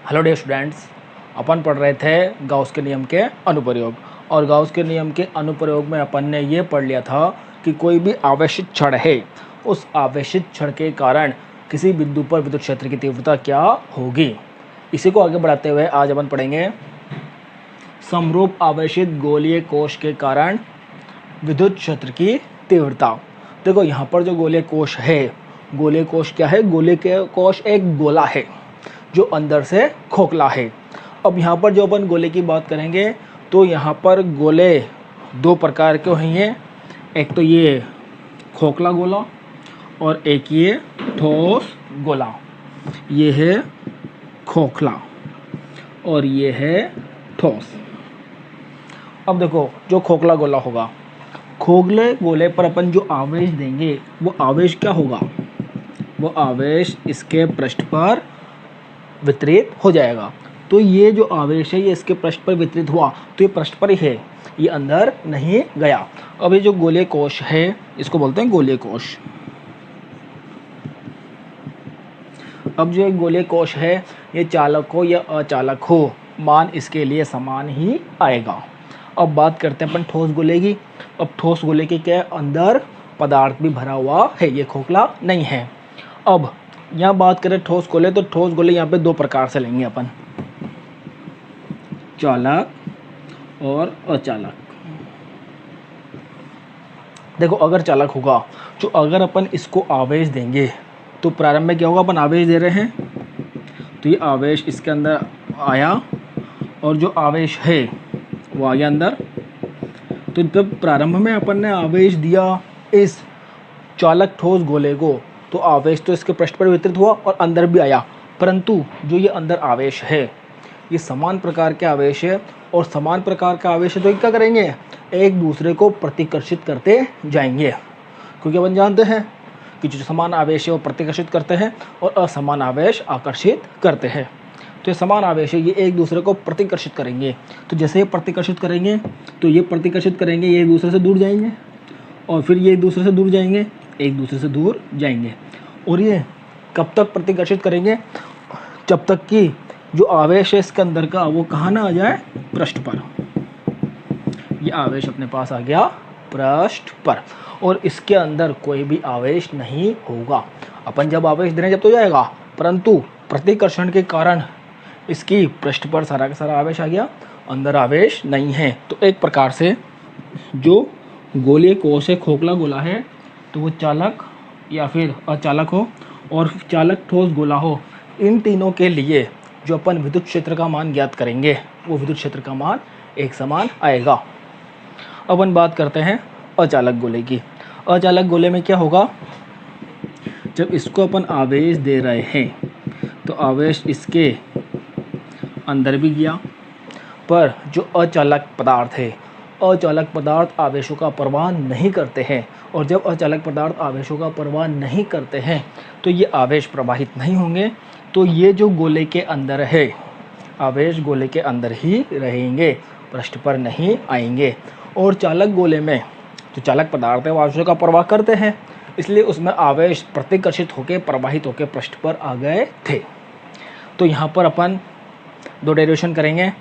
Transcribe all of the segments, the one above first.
Hello dear students, अपन पढ़ रहे थे गाउस के नियम के अनुप्रयोग। और गाउस के नियम के अनुप्रयोग में अपन ने ये पढ़ लिया था कि कोई भी आवेशित क्षण है, उस आवेशित क्षण के कारण किसी बिंदु पर विद्युत क्षेत्र की तीव्रता क्या होगी। इसी को आगे बढ़ाते हुए आज अपन पढ़ेंगे समरूप आवेशित गोलीय कोश के कारण विद्युत क्षेत्र की तीव्रता। देखो यहाँ पर जो गोलीय कोश है, गोलीय कोश क्या है? गोलीय कोश एक गोला है जो अंदर से खोखला है। अब यहाँ पर जो अपन गोले की बात करेंगे तो यहाँ पर गोले दो प्रकार के हैं, एक तो ये खोखला गोला और एक ये ठोस गोला। ये है खोखला और ये है ठोस। अब देखो जो खोखला गोला होगा, खोखले गोले पर अपन जो आवेश देंगे वो आवेश क्या होगा? वो आवेश इसके पृष्ठ पर वितरित हो जाएगा। तो ये जो आवेश है ये इसके पृष्ठ पर वितरित हुआ तो ये पृष्ठ पर ही है, ये अंदर नहीं गया। अब ये जो गोलीय कोश है इसको बोलते हैं गोलीय कोश। अब जो एक गोलीय कोश है ये चालक हो या अचालक हो, मान इसके लिए समान ही आएगा। अब बात करते हैं अपन ठोस गोले की। अब ठोस गोले के क्या अंदर पदार्थ भी भरा हुआ है, ये खोखला नहीं है। अब यहाँ बात करें ठोस गोले, तो ठोस गोले यहाँ पे दो प्रकार से लेंगे अपन, चालक और अचालक। देखो अगर चालक होगा, जो अगर अपन इसको आवेश देंगे तो प्रारंभ में क्या होगा? अपन आवेश दे रहे हैं तो ये आवेश इसके अंदर आया और जो आवेश है वो आ गया अंदर। तो जब प्रारंभ में अपन ने आवेश दिया इस चालक ठोस गोले को तो आवेश तो इसके पृष्ठ पर वितरित हुआ और अंदर भी आया, परंतु जो ये अंदर आवेश है ये समान प्रकार के आवेश है और समान प्रकार का आवेश है तो क्या करेंगे? एक दूसरे को प्रतिकर्षित करते जाएंगे, क्योंकि अपन जानते हैं कि जो समान आवेश है वो प्रतिकर्षित करते हैं और असमान आवेश आकर्षित करते हैं। तो ये समान आवेश है, ये एक दूसरे को प्रतिकर्षित करेंगे। तो जैसे ये प्रतिकर्षित करेंगे तो ये प्रतिकर्षित करेंगे, ये एक दूसरे से दूर जाएंगे और फिर ये एक दूसरे से दूर जाएंगे, एक दूसरे से दूर जाएंगे। और ये कब तक प्रतिकर्षित करेंगे? जब तक कि जो आवेश है इसके अंदर का वो कहाँ ना आ जाए? पृष्ठ पर। ये आवेश अपने पास आ गया पृष्ठ पर और इसके अंदर कोई भी आवेश नहीं होगा। अपन जब आवेश देने जब तो जाएगा, परंतु प्रतिकर्षण के कारण इसकी पृष्ठ पर सारा का सारा आवेश आ गया, अंदर आवेश नहीं है। तो एक प्रकार से जो गोलीय कोश है, खोखला गोला है, तो वो चालक या फिर अचालक हो और चालक ठोस गोला हो, इन तीनों के लिए जो अपन विद्युत क्षेत्र का मान ज्ञात करेंगे वो विद्युत क्षेत्र का मान एक समान आएगा। अब अपन बात करते हैं अचालक गोले की। अचालक गोले में क्या होगा? जब इसको अपन आवेश दे रहे हैं तो आवेश इसके अंदर भी गया, पर जो अचालक पदार्थ है, अचालक पदार्थ आवेशों का प्रवाह नहीं करते हैं और जब अचालक पदार्थ आवेशों का प्रवाह नहीं करते हैं तो ये आवेश प्रवाहित नहीं होंगे। तो ये जो गोले के अंदर है, आवेश गोले के अंदर ही रहेंगे, पृष्ठ पर नहीं आएंगे। और चालक गोले में जो चालक पदार्थ है वो आवेशों का प्रवाह करते हैं, इसलिए उसमें आवेश प्रतिकर्षित होकर प्रवाहित होकर पृष्ठ पर आ गए थे। तो यहाँ पर अपन दो डेरिवेशन करेंगे,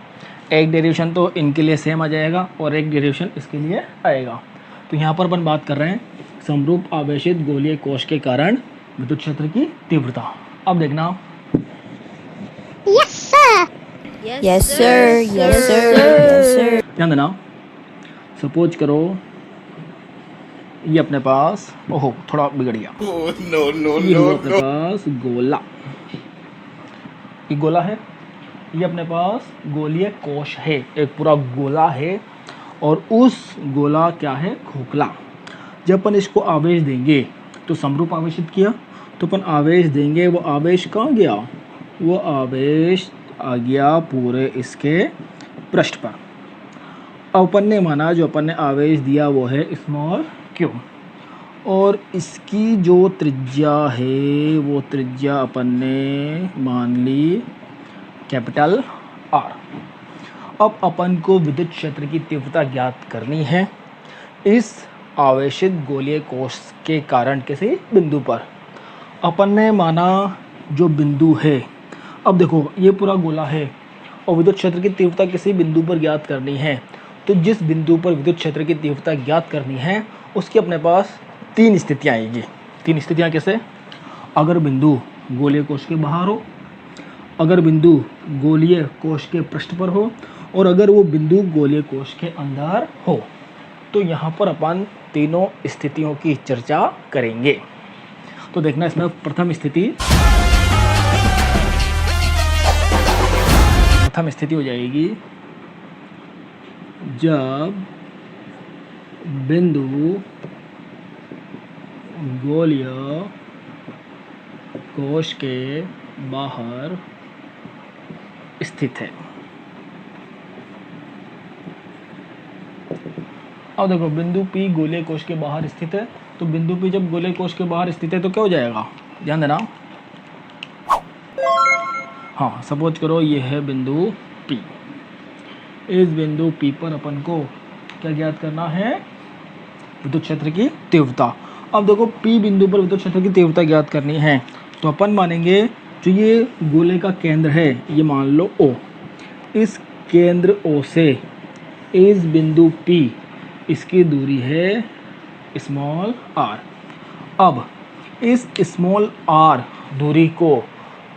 एक डेरिवेशन तो इनके लिए सेम आ जाएगा और एक डेरिवेशन इसके लिए आएगा। तो यहाँ पर अपन बात कर रहे हैं समरूप आवेशित गोलीय कोश के कारण विद्युत क्षेत्र की तीव्रता। अब देखना, Yes, sir. Yes, sir. Yes, sir. Yes, sir. ध्यान देना। सपोज करो ये अपने पास, ओहो थोड़ा बिगड़ गया, ये हुआ अपने पास गोला, ये गोला है, ये अपने पास गोलीय कोश है, एक पूरा गोला है और उस गोला क्या है? खोखला। जब अपन इसको आवेश देंगे तो समरूप आवेशित किया तो अपन आवेश देंगे, वो आवेश कहाँ गया? वो आवेश आ गया पूरे इसके पृष्ठ पर। अब अपन ने माना जो अपन ने आवेश दिया वो है स्मॉल क्यू और इसकी जो त्रिज्या है वो त्रिज्या अपन ने मान ली कैपिटल आर। अब अपन को विद्युत क्षेत्र की तीव्रता ज्ञात करनी है इस आवेशित गोलीय कोश के कारण किसी बिंदु पर। अपन ने माना जो बिंदु है अब देखो ये पूरा गोला है और विद्युत क्षेत्र की तीव्रता किसी बिंदु पर ज्ञात करनी है। तो जिस बिंदु पर विद्युत क्षेत्र की तीव्रता ज्ञात करनी है उसकी अपने पास 3 स्थितियाँ आएगी। 3 स्थितियाँ कैसे? अगर बिंदु गोलीय कोश के बाहर हो, अगर बिंदु गोलीय कोश के पृष्ठ पर हो और अगर वो बिंदु गोलीय कोश के अंदर हो। तो यहाँ पर अपन तीनों स्थितियों की चर्चा करेंगे। तो देखना इसमें प्रथम स्थिति हो जाएगी जब बिंदु गोलीय कोश के बाहर स्थित है। अब देखो बिंदु P गोलीय कोश के बाहर स्थित है, तो बिंदु P जब गोलीय कोश के बाहर स्थित है तो क्या हो जाएगा, ध्यान देना। हाँ, सपोज करो ये है बिंदु P। इस बिंदु P पर अपन को क्या ज्ञात करना है, विद्युत क्षेत्र की तीव्रता। अब देखो P बिंदु पर विद्युत क्षेत्र की तीव्रता ज्ञात करनी है तो अपन मानेंगे जो ये गोले का केंद्र है ये मान लो O। इस केंद्र O से इस बिंदु P इसकी दूरी है स्मॉल r। अब इस स्मॉल r दूरी को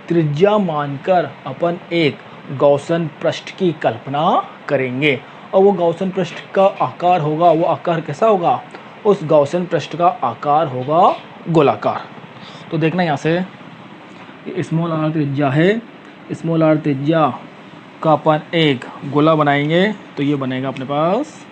त्रिज्या मानकर अपन एक गॉसन पृष्ठ की कल्पना करेंगे और वो गॉसन पृष्ठ का आकार होगा, वो आकार कैसा होगा, उस गॉसन पृष्ठ का आकार होगा गोलाकार। तो देखना यहाँ से स्मॉल r त्रिज्या है, स्मॉल r त्रिज्या का अपन एक गोला बनाएंगे तो ये बनेगा अपने पास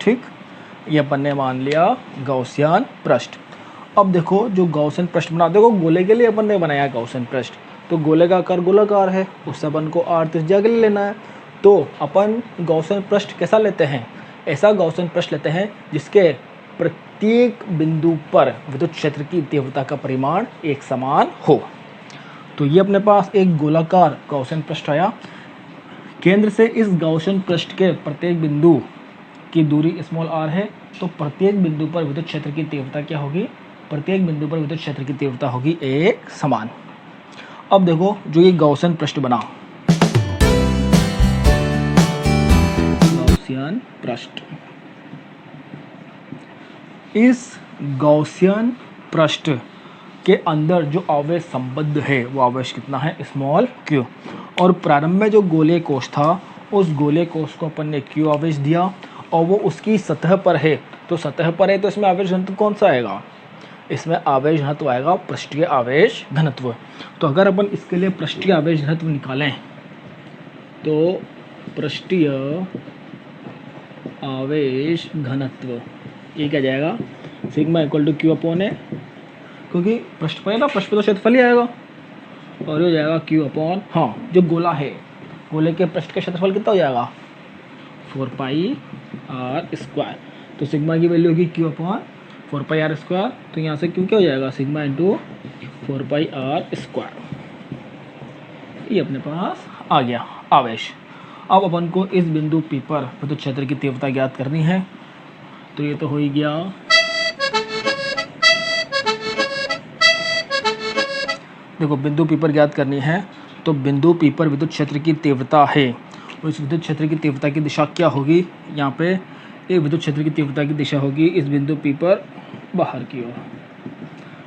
ठीक, ये अपन ने मान लिया गॉसियन पृष्ठ। अब देखो जो गॉसियन पृष्ठ बना, देखो गोले के लिए अपन ने बनाया गॉसियन पृष्ठ, तो गोले का आकार गोलाकार है, उससे अपन को r त्रिज्या के लिए लेना है। तो अपन गॉसियन पृष्ठ कैसा लेते हैं, ऐसा गॉसियन पृष्ठ लेते हैं जिसके प्रत्येक बिंदु पर विद्युत क्षेत्र की तीव्रता का परिमाण एक समान हो। तो ये अपने पास एक गोलाकार गॉसियन पृष्ठ आया। केंद्र से इस गॉसियन पृष्ठ के प्रत्येक बिंदु की दूरी स्मॉल r है, तो प्रत्येक बिंदु पर विद्युत क्षेत्र की तीव्रता क्या होगी, प्रत्येक बिंदु पर विद्युत क्षेत्र की तीव्रता होगी एक समान। अब देखो जो ये गॉसियन पृष्ठ बना, गॉसियन पृष्ठ, इस गॉसियन पृष्ठ के अंदर जो आवेश संबद्ध है वो आवेश कितना है, स्मॉल q। और प्रारंभ में जो गोलीय कोश था उस गोलीय कोश को अपन ने q आवेश दिया और वो उसकी सतह पर है, तो सतह पर है तो इसमें आवेश घनत्व कौन सा आएगा, इसमें आवेश घनत्व आएगा पृष्ठीय आवेश घनत्व। तो अगर अपन इसके लिए पृष्ठीय आवेश घनत्व निकालें तो पृष्ठीय आवेश घनत्व ये क्या जाएगा, sigma equal to q upon A, क्योंकि पृष्ठ पर है ना, पृष्ठ पर तो क्षेत्रफल ही आएगा, और ये हो जाएगा q अपॉन, हाँ जो गोला है गोले के पृष्ठ का क्षेत्रफल कितना हो जाएगा 4 पाई r स्क्वायर। तो सिग्मा की वैल्यू होगी q अपॉन 4 पाई r स्क्वायर, तो यहाँ से q क्या हो जाएगा, सिग्मा इंटू 4 पाई r स्क्वायर। ये अपने पास आ गया आवेश। अब अपन को इस बिंदु P पर विद्युत क्षेत्र की तीव्रता ज्ञात करनी है, तो ये तो हो ही गया। देखो बिंदु P पर ज्ञात करनी है, तो बिंदु P पर विद्युत क्षेत्र की तीव्रता है, उस विद्युत क्षेत्र की तीव्रता की दिशा क्या होगी, यहाँ पे एक विद्युत क्षेत्र की तीव्रता की दिशा होगी इस बिंदु P पर बाहर की ओर,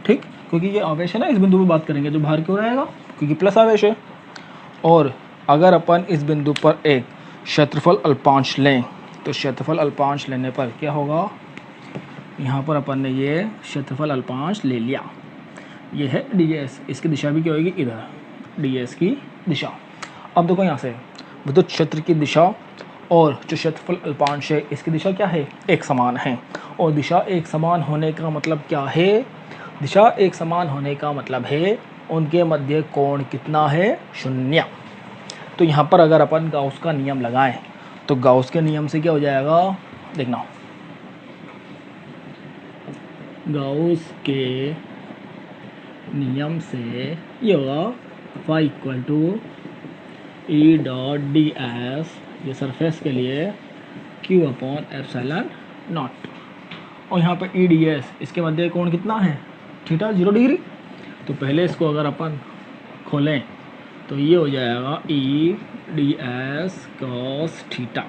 ठीक, क्योंकि ये आवेश है ना, इस बिंदु पर बात करेंगे जो बाहर की ओर आएगा क्योंकि प्लस आवेश है। और अगर अपन इस बिंदु पर एक क्षेत्रफल अल्पांश लें तो क्षेत्रफल अल्पांश लेने पर क्या होगा, यहाँ पर अपन ने ये क्षेत्रफल अल्पांश ले लिया, ये है ds, इसकी दिशा भी क्या होगी इधर, ds की दिशा। अब देखो यहाँ से विद्युत क्षेत्र की दिशा और जो क्षेत्रफल अल्पांश है इसकी दिशा क्या है, एक समान है। और दिशा एक समान होने का मतलब क्या है, दिशा एक समान होने का मतलब है उनके मध्य कोण कितना है, 0। तो यहाँ पर अगर अपन गाउस का नियम लगाएं तो गाउस के नियम से क्या हो जाएगा, देखना गाउस के नियम से ये होगा phi equal to E dot D S ये सरफेस के लिए Q अपॉन एप्सिलॉन नॉट। और यहाँ पे EDS, इसके मध्य कोण कितना है, थीटा 0 डिग्री। तो पहले इसको अगर अपन खोलें तो ये हो जाएगा EDS cos theta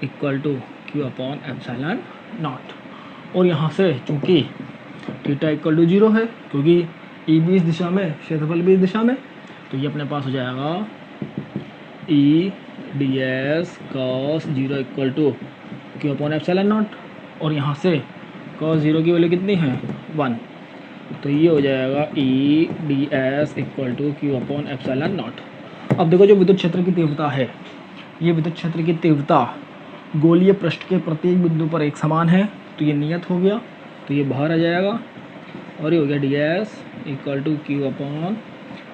equal to Q upon epsilon naught. और यहाँ से चूँकि थीटा इक्वल टू 0 है, क्योंकि E भी इस दिशा में, क्षेत्रफल भी इस दिशा में, तो ये अपने पास हो जाएगा EDS cos 0 equal to Q upon epsilon naught. और यहाँ से cos 0 की वैल्यू कितनी है, 1। तो ये हो जाएगा EDS equal to Q upon epsilon naught. अब देखो जो विद्युत क्षेत्र की तीव्रता है, ये विद्युत क्षेत्र की तीव्रता गोलीय पृष्ठ के प्रत्येक बिंदु पर एक समान है, तो ये नियत हो गया, तो ये बाहर आ जाएगा। और ये हो गया DS equal to Q upon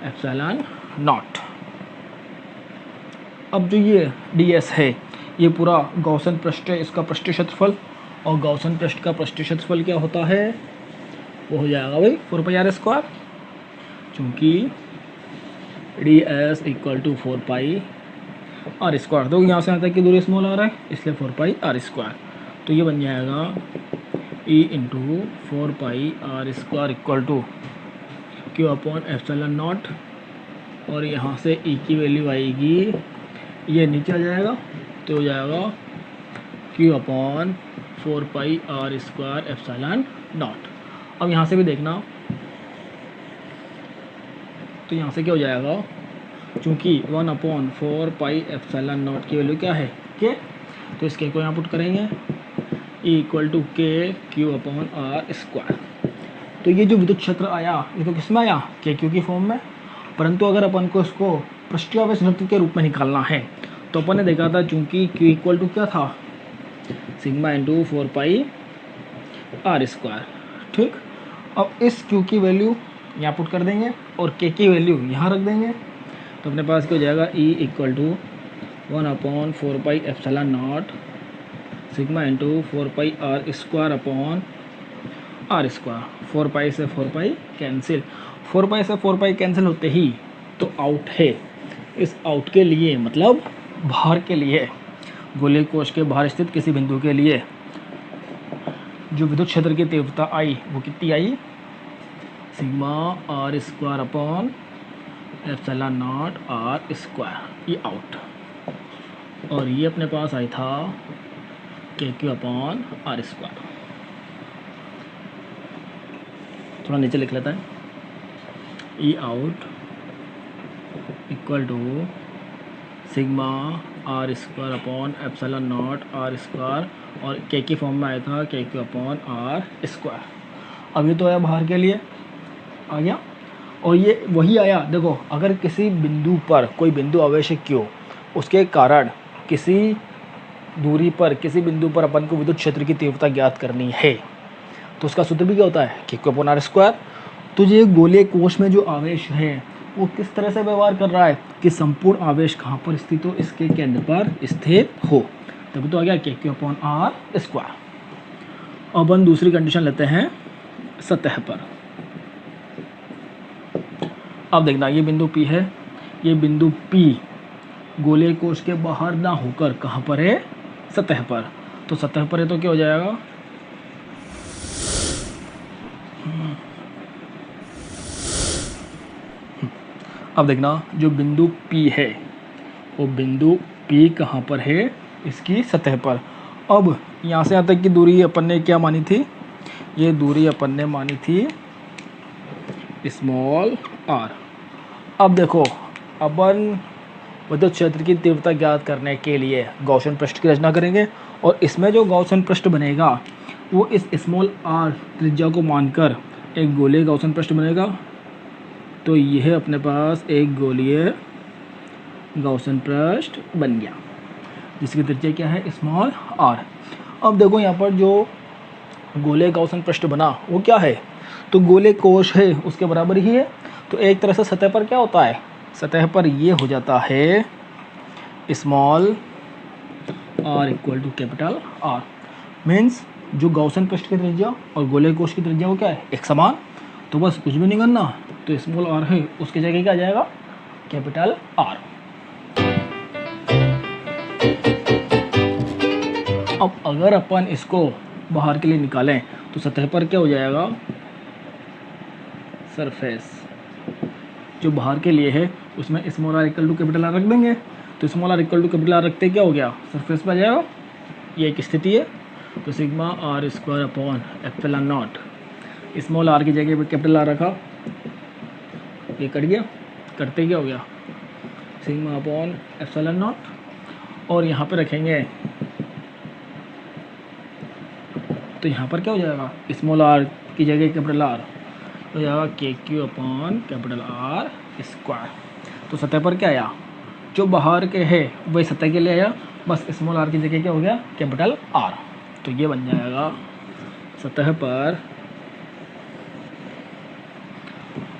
epsilon naught. अब जो ये DS है, ये पूरा गॉसन पृष्ठ है, इसका पृष्ठीय क्षेत्रफल, और गॉसन पृष्ठ का पृष्ठीय क्षेत्रफल क्या होता है, वो हो जाएगा भाई 4πr², चूँकि DS इक्वल टू 4πr²। तो यहाँ से यहाँ तक की दूरी स्मॉल आ रहा है, इसलिए 4πr²। तो ये बन जाएगा E into 4πr² equal to Q upon epsilon naught. और यहाँ से E की वैल्यू आएगी, ये नीचे आ जाएगा, तो हो जाएगा Q upon 4πr² epsilon naught. अब यहाँ से भी देखना, तो यहाँ से क्या हो जाएगा, चूँकि 1 अपॉन 4π एप्सिलॉन नॉट की वैल्यू क्या है, के, तो इस के को यहाँ पुट करेंगे, E इक्वल टू के Q अपॉन r²। तो ये जो विद्युत क्षेत्र आया, ये तो किस में आया, KQ की फॉर्म में। परंतु अगर अपन को इसको पृष्ठीय आवेश घनत्व के रूप में निकालना है, तो अपन ने देखा था चूँकि Q इक्वल टू क्या था, सिग्मा इंटू 4πr²। ठीक, अब इस Q की वैल्यू यहाँ पुट कर देंगे और K की वैल्यू यहाँ रख देंगे, तो अपने पास क्या हो जाएगा, E equal to 1 upon 4π epsilon naught sigma into 4πr² upon r²। 4π से 4π कैंसिल, 4π से 4π कैंसिल होते ही तो आउट है। इस आउट के लिए मतलब भार के लिए, गोलीय कोश के बाहर स्थित किसी बिंदु के लिए जो विद्युत क्षेत्र की तीव्रता आई, वो कितनी आई, sigma r² upon epsilon naught r²। ये आउट, और ये अपने पास आई था KQ अपॉन r²। थोड़ा नीचे लिख लेता है, E out equal to sigma r² upon epsilon naught r², और K की फॉर्म में आया था KQ अपॉन r²। अब ये तो आया बाहर के लिए, आ गया। और ये वही आया, देखो अगर किसी बिंदु पर कोई बिंदु आवेश है Q, उसके कारण किसी दूरी पर किसी बिंदु पर अपन को विद्युत क्षेत्र की तीव्रता ज्ञात करनी है, तो उसका सूत्र भी क्या होता है, KQ अपॉन r²। तो ये गोलीय कोश में जो आवेश है वो किस तरह से व्यवहार कर रहा है कि संपूर्ण आवेश कहाँ पर स्थित हो, इसके केंद्र पर स्थित हो, तभी तो आ गया KQ अपॉन r²। अब हम दूसरी कंडीशन लेते हैं सतह पर। अब देखना, ये बिंदु P है, ये बिंदु P गोलीय कोश के बाहर ना होकर कहाँ पर है, सतह पर। तो सतह पर है तो क्या हो जाएगा, अब देखना जो बिंदु P है, वो बिंदु P कहाँ पर है, इसकी सतह पर। अब यहाँ से यहाँ तक की दूरी अपन ने क्या मानी थी, ये दूरी अपन ने मानी थी स्मॉल r। अब देखो, अपन विद्युत क्षेत्र की तीव्रता ज्ञात करने के लिए गॉसियन पृष्ठ की रचना करेंगे, और इसमें जो गॉसियन पृष्ठ बनेगा वो इस स्मॉल r त्रिज्या को मानकर एक गोलीय गॉसियन पृष्ठ बनेगा। तो यह अपने पास एक गोलीय गॉसियन पृष्ठ बन गया, जिसकी त्रिज्या क्या है, स्मॉल r। अब देखो यहाँ पर जो गोलीय गॉसियन पृष्ठ बना वो क्या है, तो गोलीय कोश है उसके बराबर ही है। तो एक तरह से सतह पर क्या होता है, सतह पर ये हो जाता है small r equal to capital R। Means जो गॉसियन पृष्ठ की त्रिज्या और गोलीय कोश की त्रिज्या वो क्या है, एक समान। तो बस कुछ भी नहीं करना, तो स्मॉल r है उसकी जगह क्या आ जाएगा, कैपिटल R। अब अगर अपन इसको बाहर के लिए निकालें तो सतह पर क्या हो जाएगा, सरफेस। जो बाहर के लिए है उसमें small R equal to capital R रख देंगे, तो small R equal to capital R रखते क्या हो गया, सरफेस पर आ जाएगा। ये एक स्थिति है। तो sigma R square upon epsilon naught, small R की जगह पे कैपिटल आर रखा, ये कट गया, कटते क्या हो गया, सिग्मा अपॉन एप्सिलॉन नॉट। और यहाँ पे रखेंगे तो यहाँ पर क्या हो जाएगा, स्मॉल आर की जगह कैपिटल आर हो जाएगा के Q upon capital R square. तो सतह पर क्या आया, जो बाहर के है वही सतह के लिए आया, बस स्मॉल आर की जगह क्या हो गया, कैपिटल आर। तो ये बन जाएगा सतह पर,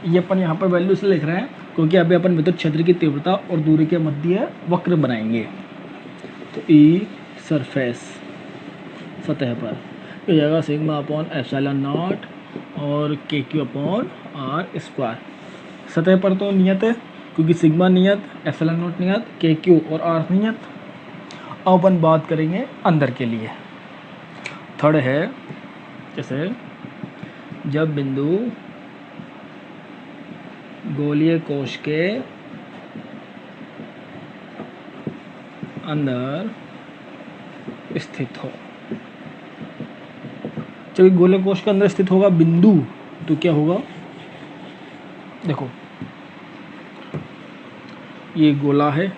ये अपन यहाँ पर वैल्यू से लिख रहे हैं क्योंकि अभी अपन विद्युत क्षेत्र की तीव्रता और दूरी के मध्य वक्र बनाएंगे। तो ई सरफेस सतह पर हो जाएगा सिग्मा अपॉन एप्सिलॉन नॉट और के क्यू अपॉन आर स्क्वायर। सतह पर तो नियत है क्योंकि सिग्मा नियत, एप्सिलॉन नॉट नियत, के क्यू और आर नियत। अब अपन बात करेंगे अंदर के लिए। थर्ड है जैसे जब बिंदु गोलीय कोश के अंदर स्थित हो, जब गोलीय कोश के अंदर स्थित होगा बिंदु तो क्या होगा, देखो ये गोला है,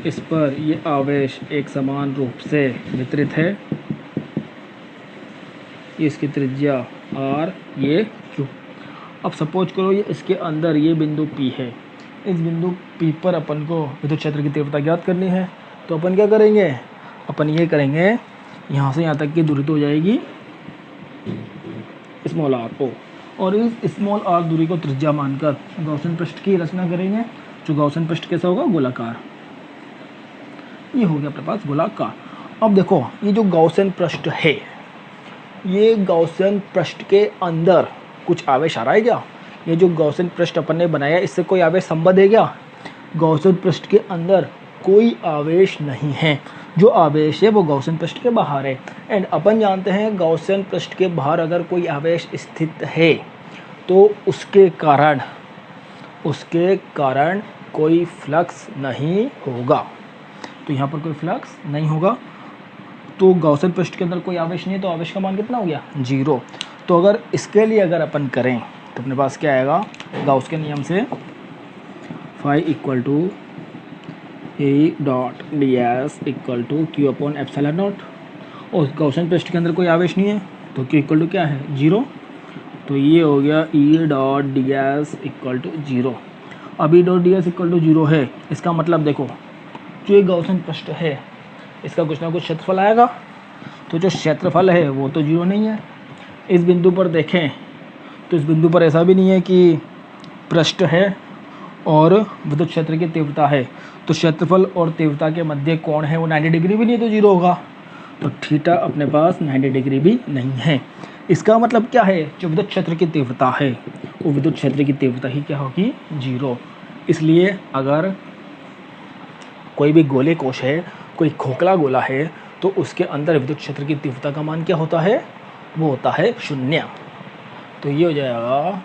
इस पर ये आवेश एक समान रूप से वितरित है, ये इसकी त्रिज्या r, ये q। अब सपोज करो ये इसके अंदर ये बिंदु P है, इस बिंदु P पर अपन को विद्युत क्षेत्र की तीव्रता ज्ञात करनी है। तो अपन क्या करेंगे, अपन ये करेंगे यहाँ से यहाँ तक की दूरी तो हो जाएगी स्मॉल आर ओ, और इस स्मॉल आर दूरी को त्रिज्या मानकर गॉसियन पृष्ठ की रचना करेंगे। जो गॉसियन पृष्ठ कैसा होगा, गोलाकार। ये हो गया अपने पास गोलाकार। अब देखो ये जो गॉसियन पृष्ठ है, ये गॉसियन पृष्ठ के अंदर कुछ आवेश आ रहा है क्या, ये जो गॉसियन पृष्ठ अपन ने बनाया इससे कोई आवेश संबद्ध है क्या, गॉसियन पृष्ठ के अंदर कोई आवेश नहीं है। जो आवेश है वो गॉसियन पृष्ठ के बाहर है। एंड अपन जानते हैं गॉसियन पृष्ठ के बाहर अगर कोई आवेश स्थित है तो उसके कारण कोई फ्लक्स नहीं होगा। तो यहाँ पर कोई फ्लक्स नहीं होगा, तो गॉसियन पृष्ठ के अंदर कोई आवेश नहीं है, तो आवेश का मान कितना हो गया, 0। तो अगर इसके लिए अगर अपन करें तो अपने पास क्या आएगा, गाउस के नियम से phi equal to A dot D S equal to Q upon epsilon naught, और गॉसियन पृष्ठ के अंदर कोई आवेश नहीं है तो क्यू इक्वल टू क्या है, 0। तो ये हो गया E dot D S equal to 0। अब E dot D S equal to 0 है, इसका मतलब देखो जो ये गॉसियन पृष्ठ है इसका कुछ ना कुछ क्षेत्रफल आएगा, तो जो क्षेत्रफल है वो तो 0 नहीं है। इस बिंदु पर देखें तो इस बिंदु पर ऐसा भी नहीं है कि पृष्ठ है और विद्युत क्षेत्र की तीव्रता है, तो क्षेत्रफल और तीव्रता के मध्य कोण है वो 90 डिग्री भी नहीं, तो 0 होगा। तो थीटा अपने पास 90 डिग्री भी नहीं है। इसका मतलब क्या है, जो विद्युत क्षेत्र की तीव्रता है वो विद्युत क्षेत्र की तीव्रता ही क्या होगी, 0। इसलिए अगर कोई भी गोले कोश है, कोई खोखला गोला है, तो उसके अंदर विद्युत क्षेत्र की तीव्रता का मान क्या होता है, वो होता है 0। तो ये हो जाएगा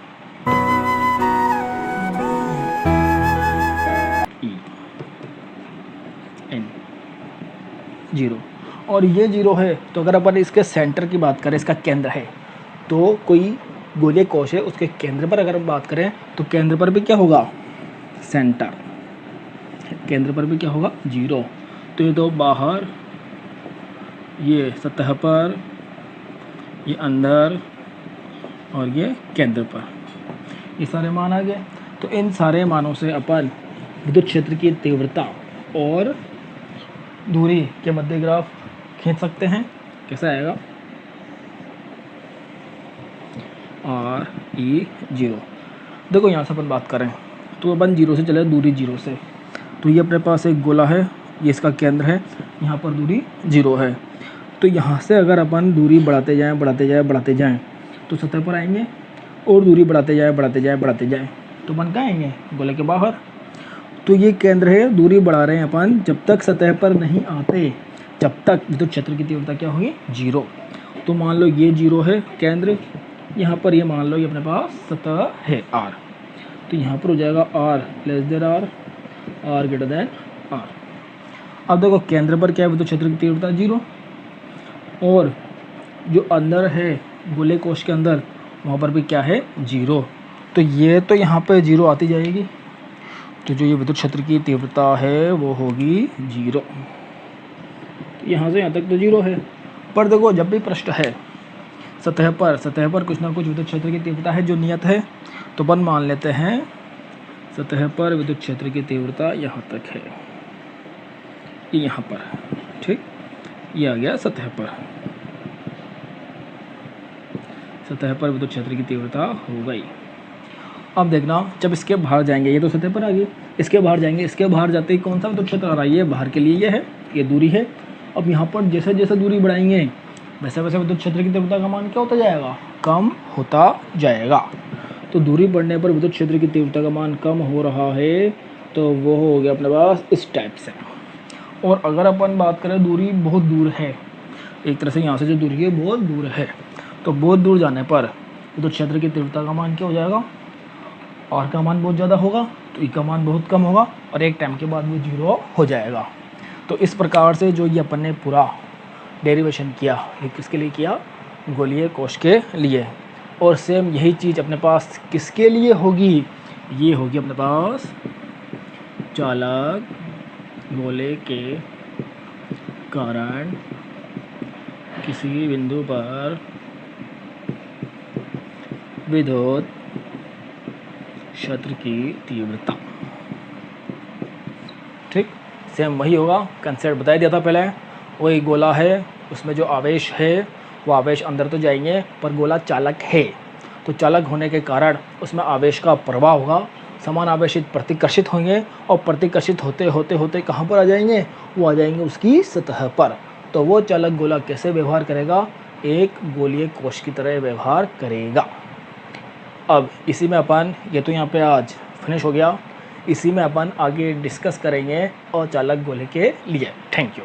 n 0, और ये 0 है। तो अगर अपन इसके सेंटर की बात करें, इसका केंद्र है, तो कोई गोलीय कोश है उसके केंद्र पर अगर बात करें तो केंद्र पर भी क्या होगा, सेंटर, केंद्र पर भी क्या होगा, 0। तो ये दो बाहर, ये सतह पर, ये अंदर, और ये केंद्र पर, ये सारे मान आ गए। तो इन सारे मानों से अपन विद्युत क्षेत्र की तीव्रता और दूरी के मध्य ग्राफ खींच सकते हैं। कैसा आएगा, RE0। देखो यहाँ से अपन बात करें तो अपन 0 से चले, दूरी 0 से, तो ये अपने पास एक गोला है, ये इसका केंद्र है, यहाँ पर दूरी 0 है। तो यहाँ से अगर अपन दूरी बढ़ाते जाएं तो सतह पर आएंगे, और दूरी बढ़ाते जाएं तो अपन कहाँ आएंगे, गोले के बाहर। तो ये केंद्र है, दूरी बढ़ा रहे हैं अपन, जब तक सतह पर नहीं आते जब तक विद्युत क्षेत्र की तीव्रता क्या होगी, 0। तो मान लो ये 0 है केंद्र, यहाँ पर ये मान लो ये अपने पास सतह है R, तो यहाँ पर हो जाएगा R less than R, R greater than R। अब देखो केंद्र पर क्या है, विद्युत क्षेत्र की तीव्रता 0, और जो अंदर है गोले कोश के अंदर वहाँ पर भी क्या है, 0। तो ये तो यहाँ पे 0 आती जाएगी, तो जो ये विद्युत क्षेत्र की तीव्रता है वो होगी 0। यहाँ से यहाँ तक तो 0 है। पर देखो जब भी प्रश्न है सतह पर कुछ ना कुछ विद्युत क्षेत्र की तीव्रता है जो नियत है, तो अपन मान लेते हैं सतह पर विद्युत क्षेत्र की तीव्रता यहाँ तक है, ये यहाँ पर, ठीक, ये आ गया सतह पर विद्युत क्षेत्र की तीव्रता हो गई। अब देखना जब इसके बाहर जाएंगे, ये तो सतह पर आ गई, इसके बाहर जाएंगे, इसके बाहर जाते ही कौन सा विद्युत क्षेत्र आ रहा है, ये बाहर के लिए ये है, ये दूरी है। अब यहाँ पर जैसे जैसे दूरी बढ़ाएंगे वैसे वैसे विद्युत क्षेत्र की तीव्रता का मान क्या होता जाएगा, कम होता जाएगा। तो दूरी बढ़ने पर विद्युत क्षेत्र की तीव्रता का मान कम हो रहा है, तो वो हो गया अपने पास इस टाइप से। और अगर अपन बात करें दूरी बहुत दूर है, एक तरह से यहाँ से जो दूरी है बहुत दूर है, तो बहुत दूर जाने पर विद्युत क्षेत्र की तीव्रता का मान क्या हो जाएगा, R का मान बहुत ज़्यादा होगा, तो E का मान बहुत कम होगा, और एक टाइम के बाद वो 0 हो जाएगा। तो इस प्रकार से जो ये अपन ने पूरा डेरिवेशन किया, ये किसके लिए किया, गोलीय कोश के लिए। और सेम यही चीज़ अपने पास किसके लिए होगी, ये होगी अपने पास चालक गोले के कारण किसी बिंदु पर विद्युत क्षेत्र की तीव्रता। ठीक, सेम वही होगा, कंसेप्ट बता दिया था पहले। वही गोला है, उसमें जो आवेश है वो आवेश अंदर तो जाएंगे, पर गोला चालक है, तो चालक होने के कारण उसमें आवेश का प्रवाह होगा, समान आवेशित प्रतिकर्षित होंगे, और प्रतिकर्षित होते होते होते कहाँ पर आ जाएंगे, वो आ जाएंगे उसकी सतह पर। तो वो चालक गोला कैसे व्यवहार करेगा, एक गोलीय कोश की तरह व्यवहार करेगा। अब इसी में अपन, ये तो यहाँ पे आज फिनिश हो गया, इसी में अपन आगे डिस्कस करेंगे और चालक गोले के लिए। Thank you.